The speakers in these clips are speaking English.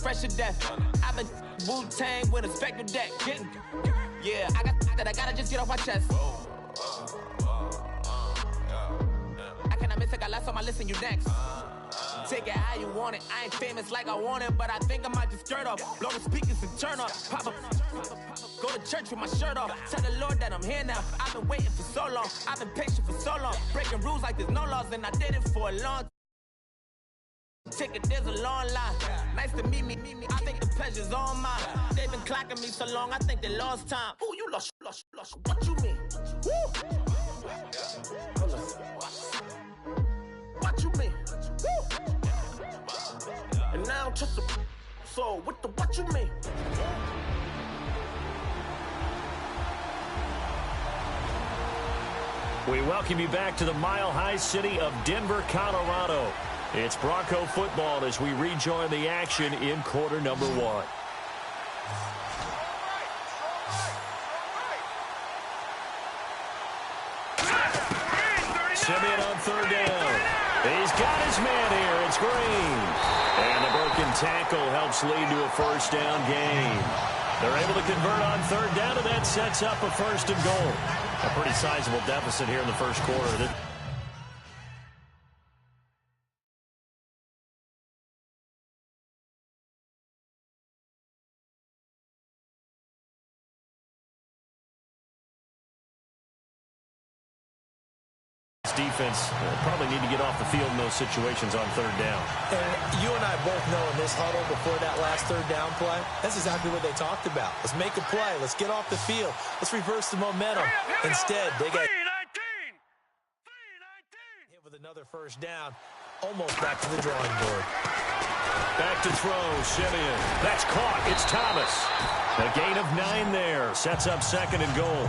fresh to death. I've been Wu-Tang with a spectral deck. Yeah, I got that. I gotta just get off my chest. I cannot miss it. Got last on my list and you next. Take it how you want it. I ain't famous like I want it, but I think I might just skirt up. Blow the speakers and turn up. Pop up. Go to church with my shirt off. Tell the Lord that I'm here now. I've been waiting for so long. I've been patient for so long. Breaking rules like there's no laws, and I did it for a long time. Ticket, there's a long line. Nice to meet me. I think the pleasure's all mine. They've been clocking me so long, I think they lost time. Ooh, you lost. What you mean? Woo! What you mean? Woo! And now I'm just a so what you mean? We welcome you back to the mile-high city of Denver, Colorado. It's Bronco football as we rejoin the action in quarter number 1. Simeon on third down. He's got his man here. It's Green. And the broken tackle helps lead to a first down gain. They're able to convert on third down, and that sets up a first and goal. A pretty sizable deficit here in the first quarter. Defense probably need to get off the field in those situations on third down. And you and I both know in this huddle before that last third down play, that's exactly what they talked about. Let's make a play. Let's get off the field. Let's reverse the momentum. Instead, they got hit with another first down, almost back to the drawing board. Back to throw, Simeon. That's caught. It's Thomas. A gain of 9 there. Sets up second and goal.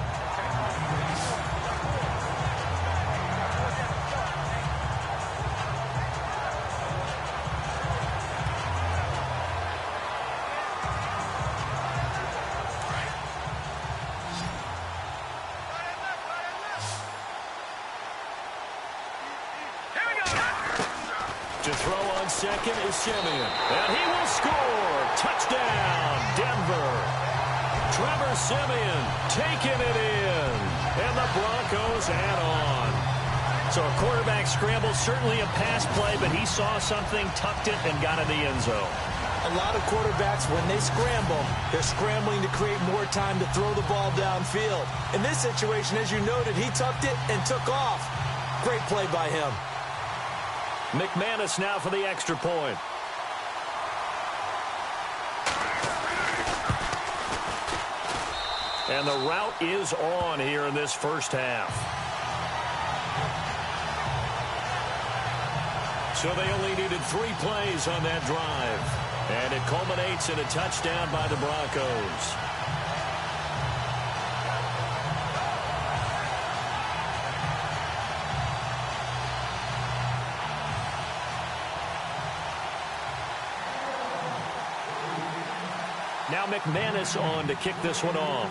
To throw on second is Simeon. And he will score. Touchdown, Denver. Trevor Simeon taking it in. And the Broncos add on. So a quarterback scramble, certainly a pass play, but he saw something, tucked it, and got in the end zone. A lot of quarterbacks, when they scramble, they're scrambling to create more time to throw the ball downfield. In this situation, as you noted, he tucked it and took off. Great play by him. McManus now for the extra point. And the route is on here in this first half. So they only needed 3 plays on that drive. And it culminates in a touchdown by the Broncos. Now McManus on to kick this one off.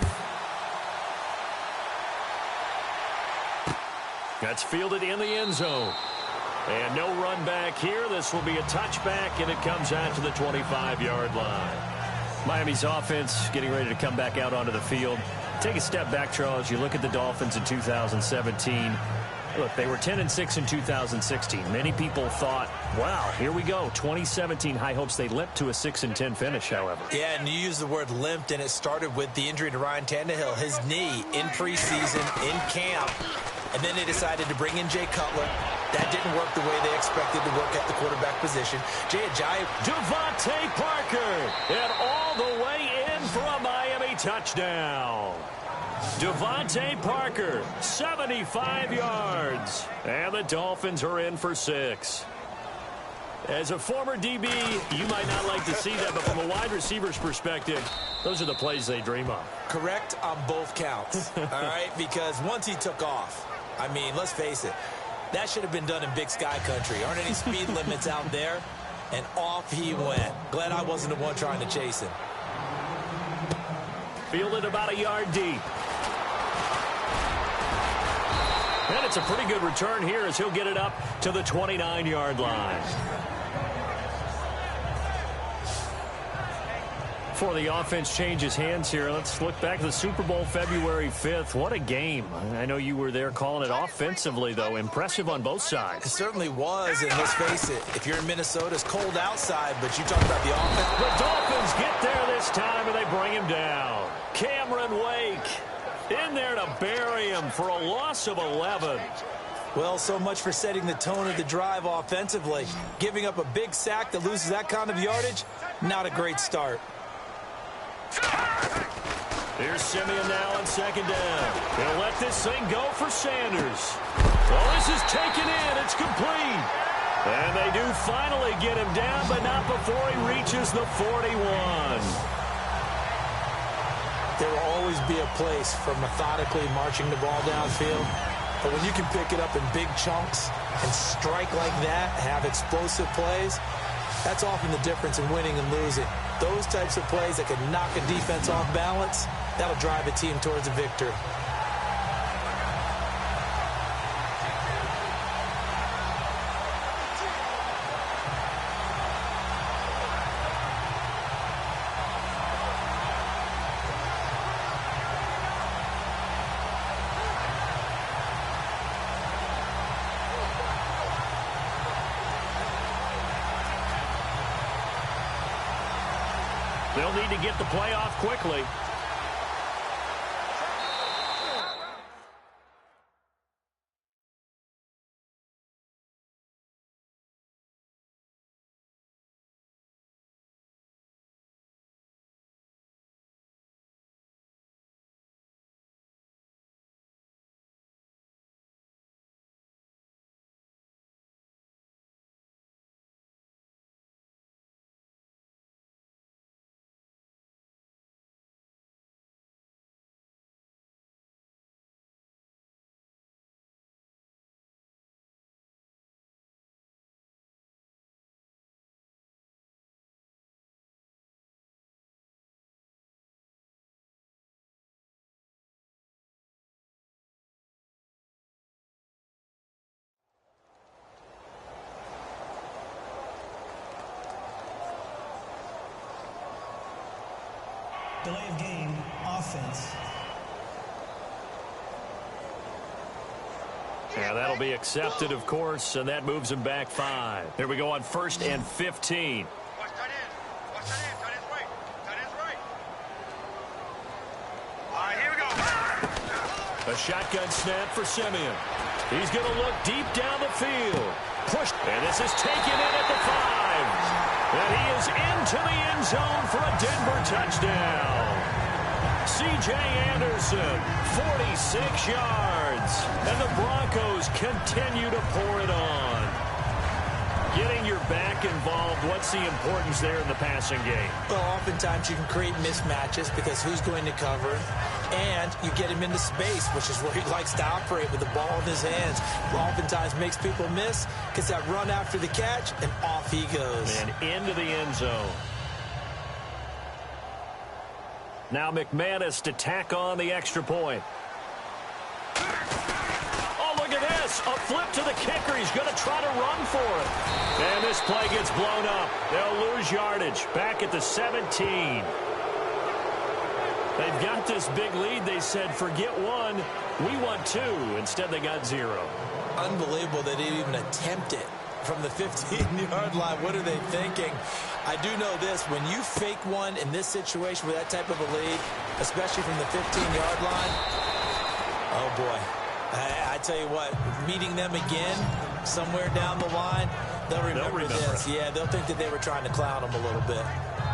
That's fielded in the end zone. And no run back here. This will be a touchback, and it comes out to the 25-yard line. Miami's offense getting ready to come back out onto the field. Take a step back, Charles. You look at the Dolphins in 2017. Look, they were 10-6 in 2016. Many people thought, wow, here we go. 2017 high hopes. They limped to a 6-10 finish, however. Yeah, and you used the word limped, and it started with the injury to Ryan Tannehill. His knee in preseason, in camp, and then they decided to bring in Jay Cutler. That didn't work the way they expected to work at the quarterback position. Jay Ajayi. Devontae Parker, and all the way in for a Miami touchdown. Devontae Parker, 75 yards. And the Dolphins are in for 6. As a former DB, you might not like to see that, but from a wide receiver's perspective, those are the plays they dream of. Correct on both counts, all right? Because once he took off, I mean, let's face it, that should have been done in Big Sky Country. Aren't any speed limits out there? And off he went. Glad I wasn't the one trying to chase him. Fielded about a yard deep. And it's a pretty good return here as he'll get it up to the 29-yard line. Before the offense changes hands here, let's look back to the Super Bowl February 5th. What a game. I know you were there calling it offensively, though. Impressive on both sides. It certainly was, and let's face it, if you're in Minnesota, it's cold outside, but you talk about the offense. The Dolphins get there this time, and they bring him down. Cameron Wake in there to bury him for a loss of 11. Well, so much for setting the tone of the drive offensively. Giving up a big sack that loses that kind of yardage, not a great start. Here's Simeon now on second down. He'll let this thing go for Sanders. Well, this is taken in. It's complete. And they do finally get him down, but not before he reaches the 41. There will always be a place for methodically marching the ball downfield. But when you can pick it up in big chunks and strike like that, have explosive plays, that's often the difference in winning and losing. Those types of plays that can knock a defense off balance, that'll drive a team towards a victory. They'll need to get the play off quickly. Delay of game, offense. Yeah, that'll be accepted, of course, and that moves him back 5. Here we go on 1st and 15. A shotgun snap for Simeon. He's going to look deep down the field. Push, and this is taken in at the 5. And he is into the end zone for a Denver touchdown. C.J. Anderson, 46 yards. And the Broncos continue to pour it on. Getting your back involved, what's the importance there in the passing game? Well, oftentimes you can create mismatches because who's going to cover, and you get him into space, which is where he likes to operate with the ball in his hands. Oftentimes makes people miss, gets that run after the catch, and off he goes. And into the end zone. Now McManus to tack on the extra point. Oh, look at this. A flip to the kicker. He's going to try to run for it. And this play gets blown up. They'll lose yardage. Back at the 17. They've got this big lead. They said, forget 1. We want 2. Instead, they got 0. Unbelievable that they didn't even attempt it from the 15-yard line. What are they thinking? I do know this. When you fake one in this situation with that type of a lead, especially from the 15-yard line, oh, boy. I tell you what, meeting them again somewhere down the line, they'll remember this. Yeah, they'll think that they were trying to clown them a little bit.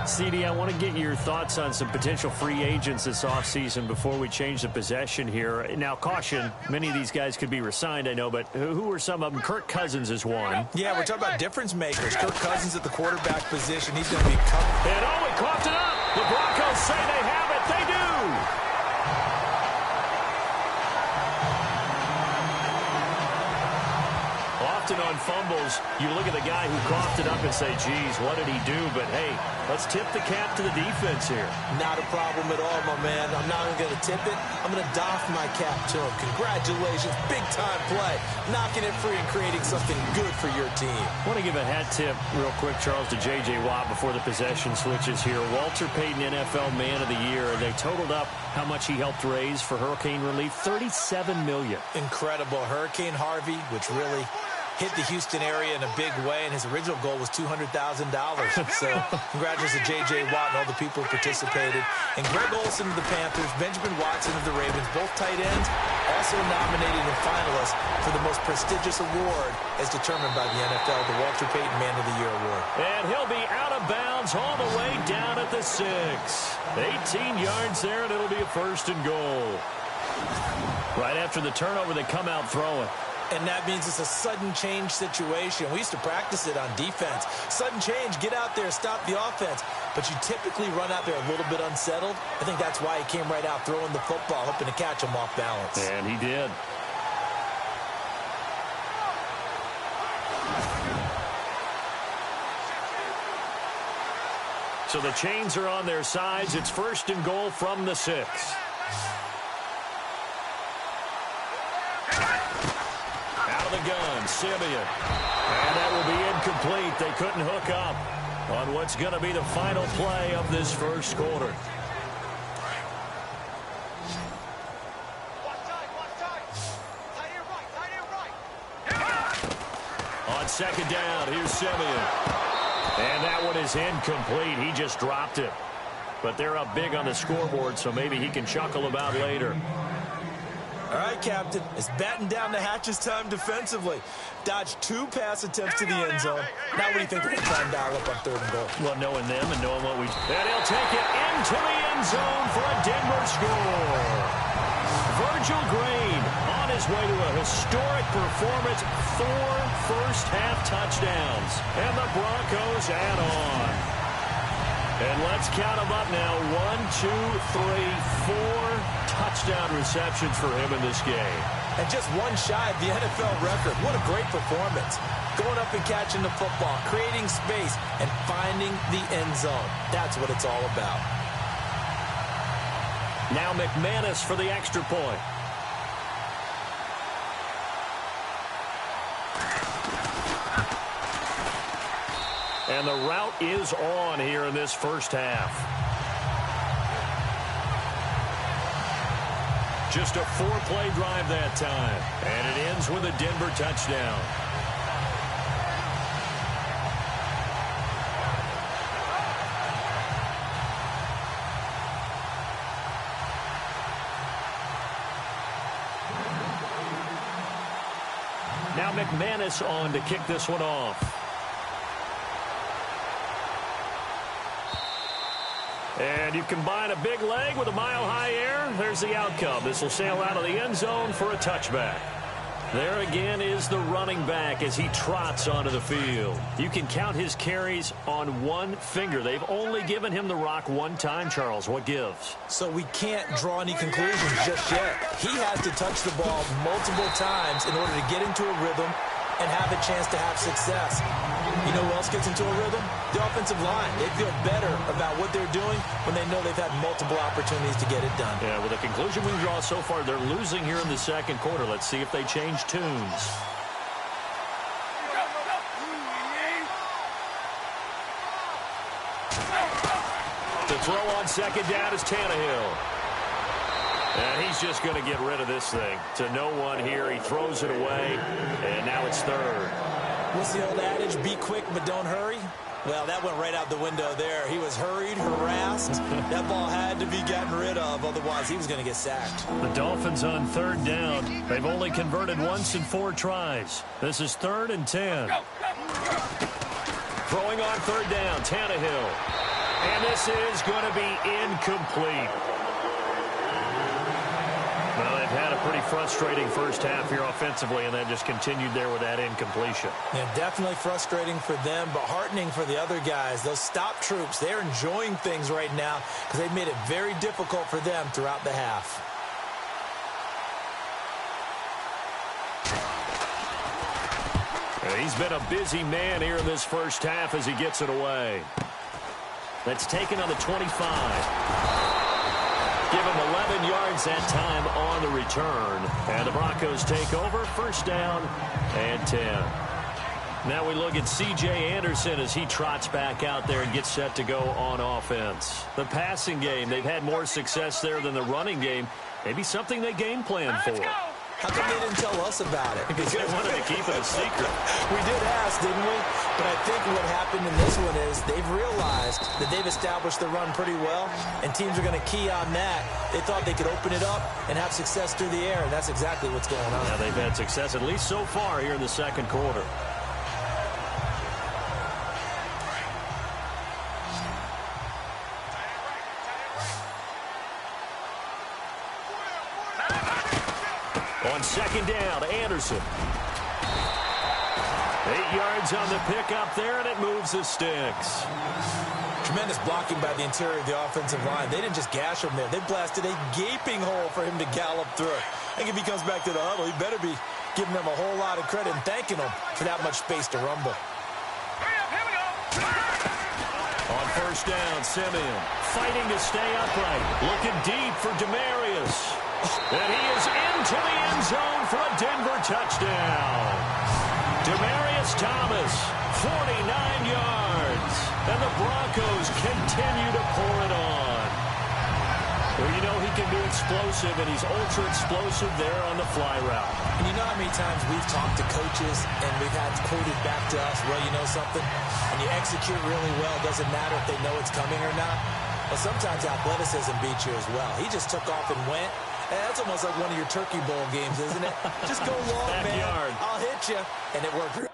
CD, I want to get your thoughts on some potential free agents this offseason before we change the possession here. Now, caution, many of these guys could be re-signed, I know, but who are some of them? Kirk Cousins is one. Yeah, we're talking about difference makers. Kirk Cousins at the quarterback position. He's going to be cut. And he coughed it up. The Broncos say they have it. They do. often on fumbles, you look at the guy who coughed it up and say, geez, what did he do? But, hey, let's tip the cap to the defense here. Not a problem at all, my man. I'm not even going to tip it. I'm going to doff my cap to him. Congratulations. Big-time play. Knocking it free and creating something good for your team. I want to give a hat tip real quick, Charles, to J.J. Watt before the possession switches here. Walter Payton, NFL Man of the Year. They totaled up how much he helped raise for hurricane relief, $37 million. Incredible. Hurricane Harvey, which really hit the Houston area in a big way, and his original goal was $200,000. So congratulations to J.J. Watt and all the people who participated. And Greg Olsen of the Panthers, Benjamin Watson of the Ravens, both tight ends, also nominated and finalists for the most prestigious award as determined by the NFL, the Walter Payton Man of the Year Award. And he'll be out of bounds all the way down at the 6. 18 yards there, and it'll be a 1st and goal. Right after the turnover, they come out throwing. And that means it's a sudden change situation. We used to practice it on defense. Sudden change, get out there, stop the offense. But you typically run out there a little bit unsettled. I think that's why he came right out throwing the football, hoping to catch him off balance. And he did. So the chains are on their sides. It's 1st and goal from the 6. The gun, Simeon. And that will be incomplete. They couldn't hook up on what's going to be the final play of this first quarter. On 2nd down, here's Simeon. And that one is incomplete. He just dropped it. But they're up big on the scoreboard, so maybe he can chuckle about later. All right, Captain. It's batten down the hatches time defensively. Dodged 2 pass attempts to the end zone. Now what do you think they're going to try and dial up on 3rd and goal? Well, knowing them and knowing what we... And he'll take it into the end zone for a Denver score. Virgil Green on his way to a historic performance. 4 first-half touchdowns. And the Broncos add on. And let's count them up now. 1, 2, 3, 4 touchdown receptions for him in this game. And just one shy of the NFL record. What a great performance. Going up and catching the football, creating space, and finding the end zone. That's what it's all about. Now McManus for the extra point. And the route is on here in this first half. Just a 4-play drive that time. And it ends with a Denver touchdown. Now McManus on to kick this one off. And you combine a big leg with a mile-high air, there's the outcome. This will sail out of the end zone for a touchback. There again is the running back as he trots onto the field. You can count his carries on one finger. They've only given him the rock one time, Charles. What gives? So we can't draw any conclusions just yet. He has to touch the ball multiple times in order to get into a rhythm and have a chance to have success. You know who else gets into a rhythm? The offensive line. They feel better about what they're doing when they know they've had multiple opportunities to get it done. Yeah, well, the conclusion we draw so far, they're losing here in the second quarter. Let's see if they change tunes. The throw on second down is Tannehill. And he's just going to get rid of this thing. To no one here. He throws it away, and now it's third. What's the old adage? Be quick, but don't hurry? Well, that went right out the window there. He was hurried, harassed. That ball had to be gotten rid of, otherwise he was going to get sacked. The Dolphins on third down. They've only converted once in 4 tries. This is 3rd and 10. Throwing on third down, Tannehill. And this is going to be incomplete. Well, they've had a pretty frustrating first half here offensively, and then just continued there with that incompletion. Yeah, definitely frustrating for them, but heartening for the other guys. Those stop troops, they're enjoying things right now because they've made it very difficult for them throughout the half. He's been a busy man here in this first half as he gets it away. That's taken on the 25. Give him 11 yards that time on the return. And the Broncos take over, first down and 10. Now we look at C.J. Anderson as he trots back out there and gets set to go on offense. The passing game, they've had more success there than the running game. Maybe something they game plan for. How come they didn't tell us about it? Because they wanted to keep it a secret. We did ask, didn't we? But I think what happened in this one is they've realized that they've established the run pretty well, and teams are going to key on that. They thought they could open it up and have success through the air, and that's exactly what's going on. Yeah, they've had success, at least so far, here in the second quarter. On second down, Anderson. 8 yards on the pickup there, and it moves the sticks. Tremendous blocking by the interior of the offensive line. They didn't just gash him there. They blasted a gaping hole for him to gallop through. I think if he comes back to the huddle, he better be giving them a whole lot of credit and thanking them for that much space to rumble. On first down, Simeon fighting to stay upright. Looking deep for Demaryius. And he is into the end zone for a Denver touchdown. Demaryius Thomas, 49 yards. And the Broncos continue to pour it on. Well, you know he can be explosive, and he's ultra-explosive there on the fly route. And you know how many times we've talked to coaches, and we've had quoted back to us, well, you know something? When you execute really well, doesn't matter if they know it's coming or not. Well, sometimes athleticism beats you as well. He just took off and went. That's almost like one of your Turkey Bowl games, isn't it? Just go long, Backyard. man. I'll hit you. And it worked.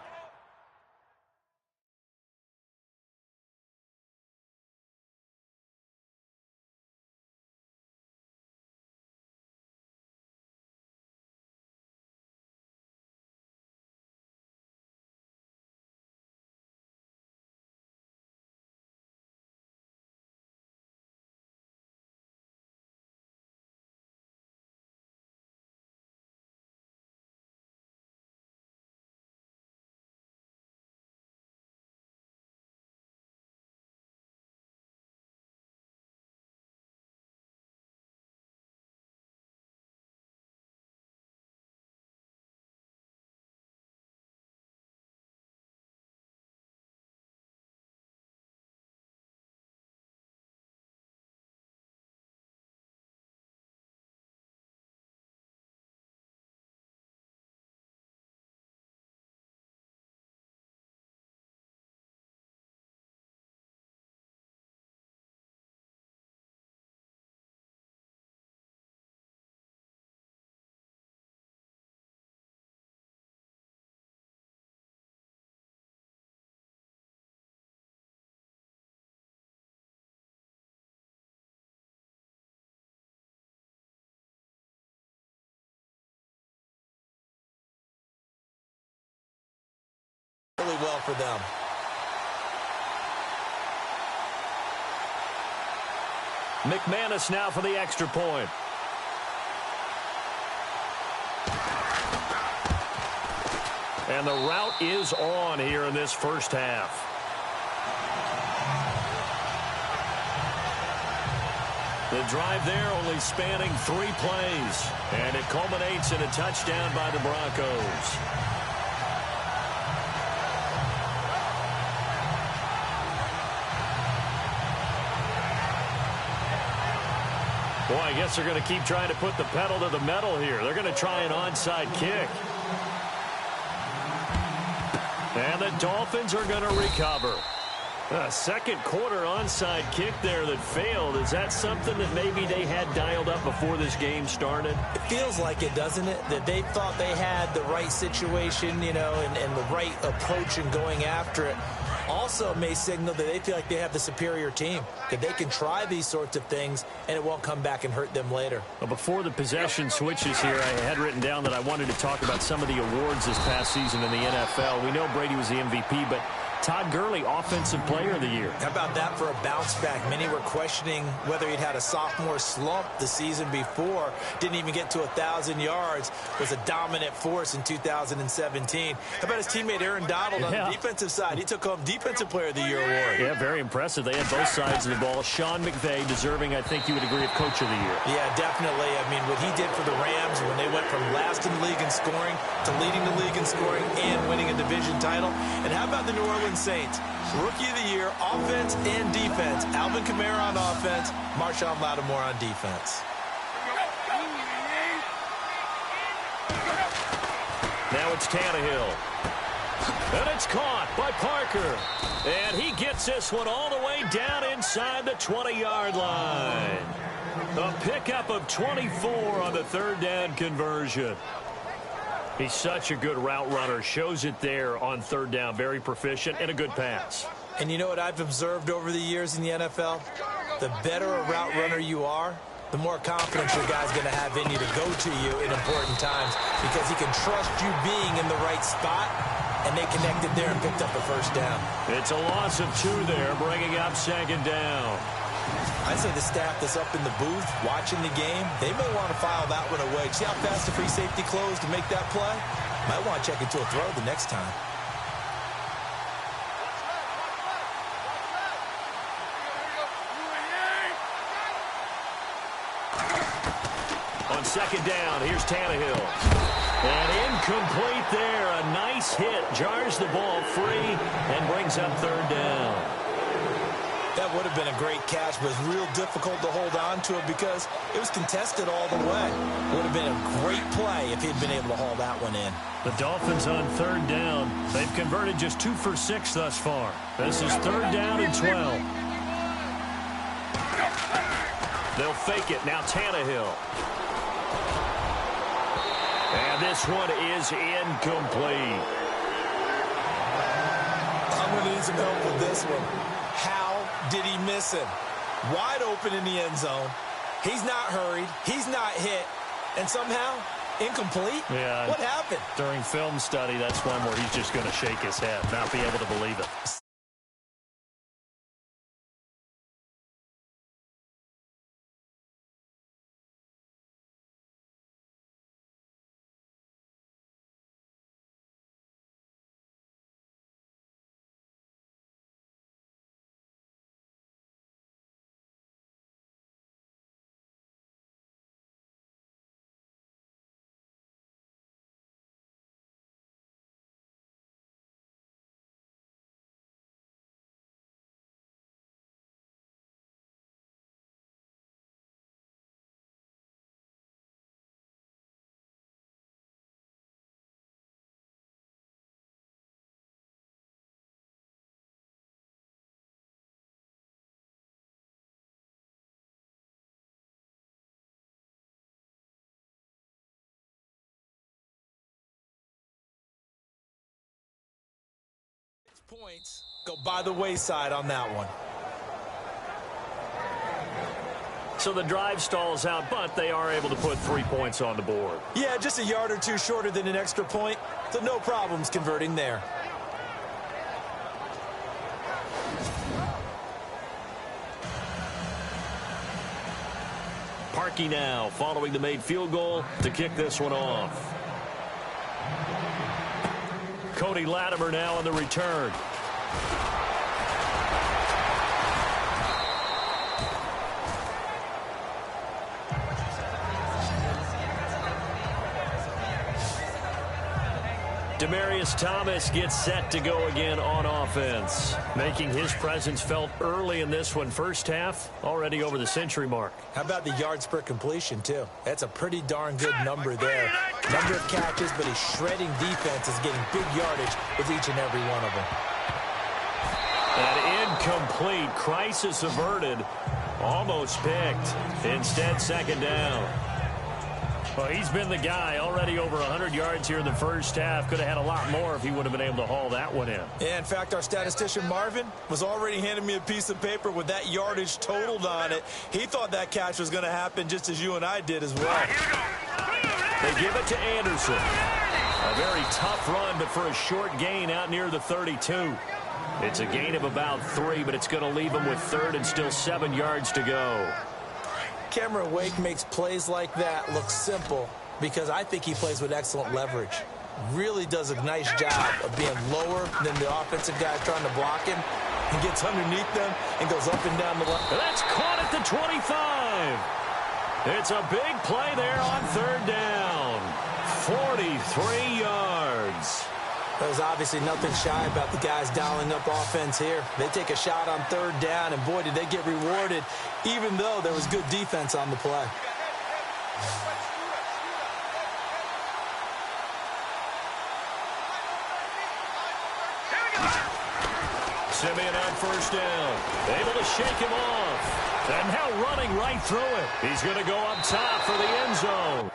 Really well for them. McManus now for the extra point. And the route is on here in this first half. The drive there only spanning 3 plays. And it culminates in a touchdown by the Broncos. Boy, I guess they're going to keep trying to put the pedal to the metal here. They're going to try an onside kick. And the Dolphins are going to recover. A second quarter onside kick there that failed. Is that something that maybe they had dialed up before this game started? It feels like it, doesn't it? That they thought they had the right situation, you know, and the right approach in going after it. Also may signal that they feel like they have the superior team, that they can try these sorts of things and it won't come back and hurt them later. Well, before the possession switches here, I had written down that I wanted to talk about some of the awards this past season in the NFL. We know Brady was the MVP, but Todd Gurley, Offensive Player of the Year. How about that for a bounce back? Many were questioning whether he'd had a sophomore slump the season before. Didn't even get to 1,000 yards. Was a dominant force in 2017. How about his teammate Aaron Donald on the defensive side? He took home Defensive Player of the Year award. Yeah, very impressive. They had both sides of the ball. Sean McVay deserving, I think you would agree, of Coach of the Year. Yeah, definitely. I mean, what he did for the Rams when they went from last in the league in scoring to leading the league in scoring and winning a division title. And how about the New Orleans Saints? Rookie of the Year, offense and defense. Alvin Kamara on offense, Marshon Lattimore on defense. Now it's Tannehill. And it's caught by Parker. And he gets this one all the way down inside the 20-yard line. A pickup of 24 on the third down conversion. He's such a good route runner. Shows it there on third down. Very proficient and a good pass. And you know what I've observed over the years in the NFL? The better a route runner you are, the more confidence your guy's going to have in you to go to you in important times because he can trust you being in the right spot, and they connected there and picked up a first down. It's a loss of 2 there, bringing up second down. I'd say the staff that's up in the booth watching the game, they may want to file that one away. See how fast the free safety closed to make that play? Might want to check into a throw the next time. On second down, here's Tannehill. And incomplete there. A nice hit. Jars the ball free and brings up third down. That would have been a great catch, but it's real difficult to hold on to it because it was contested all the way. Would have been a great play if he'd been able to haul that one in. The Dolphins on third down. They've converted just 2 for 6 thus far. This is third down and 12. They'll fake it. Now Tannehill. And this one is incomplete. I'm going to need some help with this one. How did he miss him? Wide open in the end zone. He's not hurried. He's not hit. And somehow, incomplete? Yeah. What happened? During film study, that's one where he's just going to shake his head, not be able to believe it. Points go by the wayside on that one. So the drive stalls out, but they are able to put 3 points on the board. Yeah, just a yard or two shorter than an extra point, so no problems converting there. Parkey now following the made field goal to kick this one off. Cody Latimer now on the return. Demaryius Thomas gets set to go again on offense, making his presence felt early in this one. First half, already over the century mark. How about the yards per completion, too? That's a pretty darn good number there. Number of catches, but his shredding defense is getting big yardage with each and every one of them. An incomplete, crisis averted, almost picked. Instead, second down. Well, he's been the guy, already over 100 yards here in the first half. Could have had a lot more if he would have been able to haul that one in. Yeah, in fact, our statistician Marvin was already handing me a piece of paper with that yardage totaled on it. He thought that catch was going to happen just as you and I did as well. They give it to Anderson. A very tough run, but for a short gain out near the 32. It's a gain of about 3, but it's going to leave him with third and still 7 yards to go. Cameron Wake makes plays like that look simple because I think he plays with excellent leverage. Really does a nice job of being lower than the offensive guy trying to block him. He gets underneath them and goes up and down the line. That's caught at the 25. It's a big play there on third down. 43 yards. There's obviously nothing shy about the guys dialing up offense here. They take a shot on third down, and boy, did they get rewarded, even though there was good defense on the play. Simeon on first down. Able to shake him off. And now running right through it. He's going to go up top for the end zone.